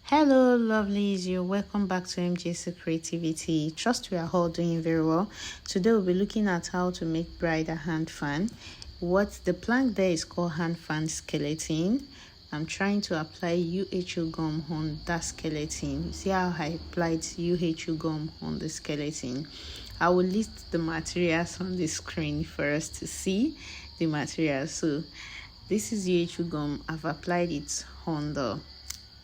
Hello lovelies, you're welcome back to MJC Creativity. Trust we are all doing very well. Today we'll be looking at how to make bridal hand fan. What the plank there is called hand fan skeleton. I'm trying to apply UHU gum on that skeleton. See how I applied UHU gum on the skeleton. I will list the materials on the screen for us to see the materials. So this is UHU gum. I've applied it on the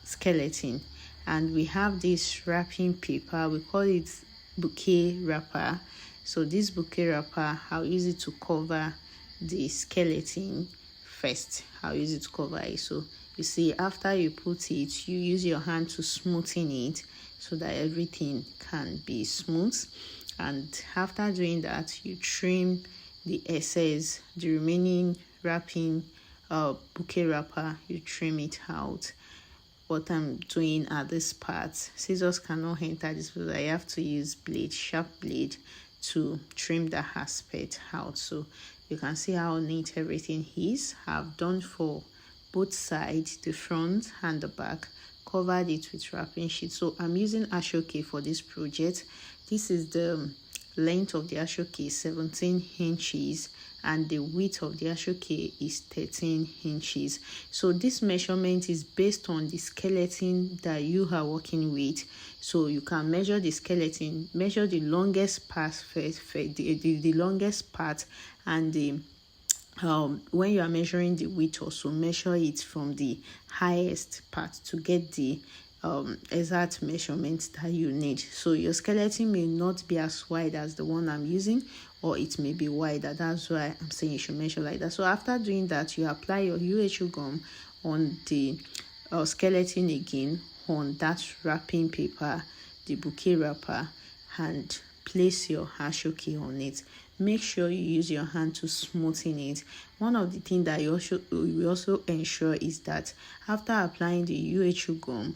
skeleton, and we have this wrapping paper. We call it bouquet wrapper. So this bouquet wrapper, I'll use it to cover the skeleton first. I'll use it to cover it. So you see, after you put it, you use your hand to smoothen it so that everything can be smooth. And after doing that, you trim the excess, the remaining wrapping bouquet wrapper, you trim it out. What I'm doing at this part, scissors cannot enter this because I have to use blade, sharp blade, to trim the aspect out. So you can see how neat everything is. I've done for both sides, the front and the back, covered it with wrapping sheet. So I'm using ashoke for this project. This is the length of the ashoke, 17 inches, and the width of the ashoke is 13 inches. So this measurement is based on the skeleton that you are working with. So you can measure the skeleton, measure the longest part first, the longest part, and the when you are measuring the width, also measure it from the highest part to get the exact measurements that you need. So your skeleton may not be as wide as the one I'm using, or it may be wider. That's why I'm saying you should measure like that. So after doing that, you apply your UHU gum on the skeleton again, on that wrapping paper, the bouquet wrapper, and place your ashoke on it. Make sure you use your hand to smoothen it. One of the things that you also ensure is that after applying the UHU gum,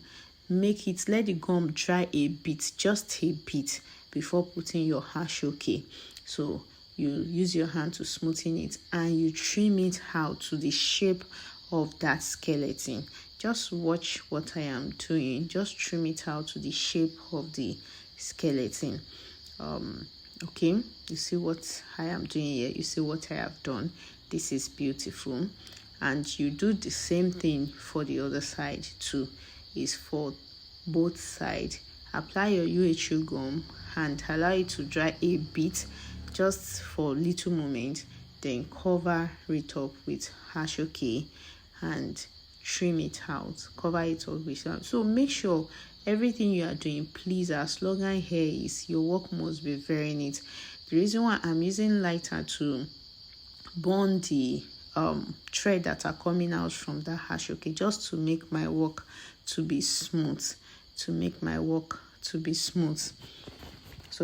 let the gum dry a bit, just a bit, before putting your ashoke. So you use your hand to smoothen it and you trim it out to the shape of that skeleton. Just watch what I am doing. Just trim it out to the shape of the skeleton. Okay, you see what I am doing here. You see what I have done. This is beautiful. And you do the same thing for the other side too. Is for both sides. Apply your UHU gum and allow it to dry a bit, just for a little moment. Then cover it up with ashoke and trim it out. Cover it up with that. So make sure everything you are doing, please, as long as hair is, your work must be very neat. The reason why I'm using lighter to burn the thread that are coming out from the ashoke, just to make my work to be smooth, So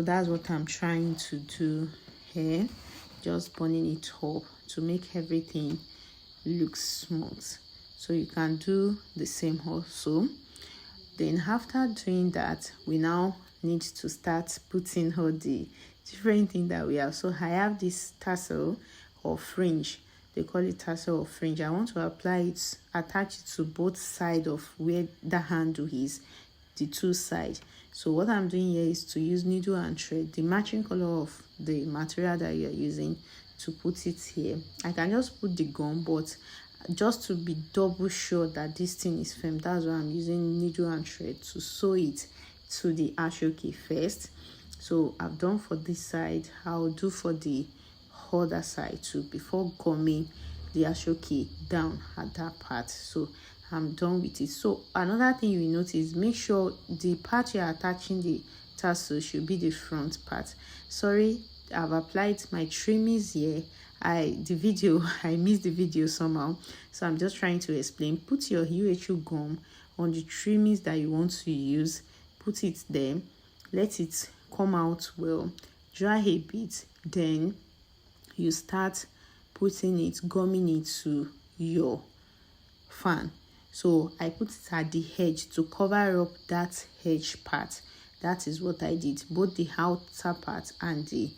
that's what I'm trying to do here, just burning it up to make everything look smooth. So you can do the same also. Then after doing that, we now need to start putting all the different things that we have. So I have this tassel or fringe. They call it tassel or fringe. I want to apply it, attach it to both sides of where the handle is, the two sides. So what I'm doing here is to use needle and thread, the matching color of the material that you're using, to put it here. I can just put the gum, but just to be double sure that this thing is firm, that's why I'm using needle and thread to sew it to the ashoke first. So I've done for this side. I'll do for the other side too before gumming the ashoke down at that part. So I'm done with it. So another thing you will notice, make sure the part you are attaching the tassel should be the front part. Sorry, I've applied my trimmings here. I missed the video somehow, so I'm just trying to explain. Put your UHU gum on the trimmings that you want to use, put it there, let it come out well, dry a bit, then you start putting it, gumming it to your fan. So I put it at the edge to cover up that edge part. That is what I did, both the outer part and the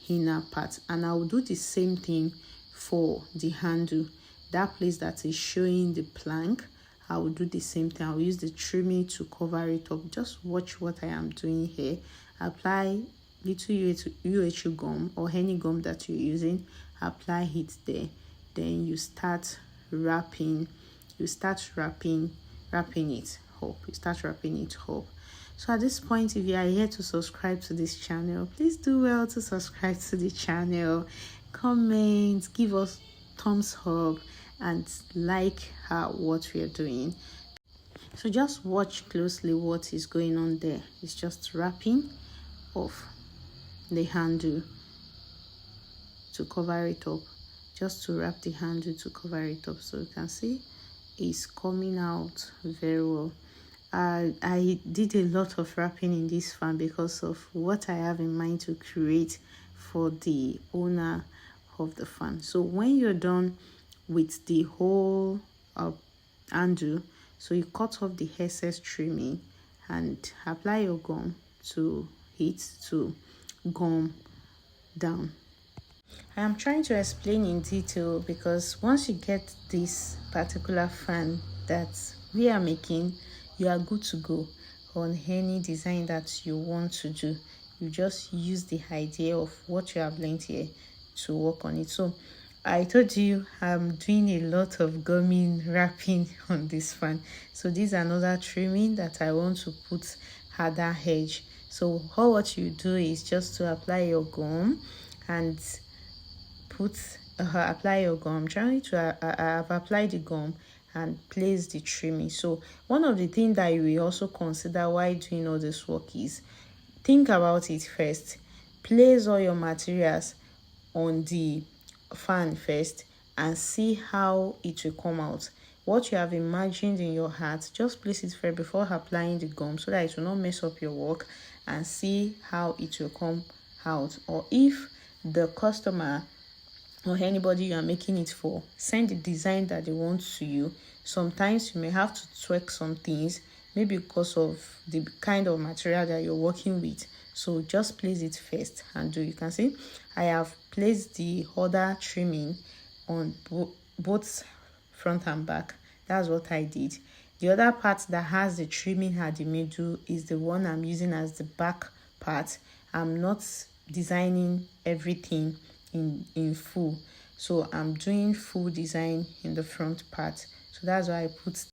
inner part. And I will do the same thing for the handle. That place that is showing the plank, I will do the same thing. I will use the trimming to cover it up. Just watch what I am doing here. Apply little UHU gum or any gum that you're using. Apply it there. Then you start wrapping. You start wrapping it up. You start wrapping it up. So at this point, if you are here to subscribe to this channel, please do well to subscribe to the channel. Comment, give us thumbs up, and like what we are doing. So just watch closely what is going on there. It's just wrapping off the handle to cover it up, just to wrap the handle to cover it up. So you can see it's coming out very well. I did a lot of wrapping in this fan because of what I have in mind to create for the owner of the fan. So when you're done with the whole handle, so you cut off the excess trimming and apply your gum to it to gum down. I am trying to explain in detail because once you get this particular fan that we are making, you are good to go on any design that you want to do. You just use the idea of what you have learned here to work on it. So I told you I'm doing a lot of gumming wrapping on this fan. So this is another trimming that I want to put at that edge. So what you do is just to apply your gum and apply your gum. I'm trying to I've applied the gum and place the trimming. So one of the things that you will also consider while doing all this work is think about it first. Place all your materials on the fan first and see how it will come out. What you have imagined in your heart, just place it first before applying the gum so that it will not mess up your work, and see how it will come out. Or if the customer or anybody you are making it for send the design that they want to you, sometimes you may have to tweak some things, maybe because of the kind of material that you're working with. So just place it first and do. You can see I have placed the other trimming on both front and back. That's what I did. The other part that has the trimming at the middle is the one I'm using as the back part. I'm not designing everything in full, so I'm doing full design in the front part. So that's why I put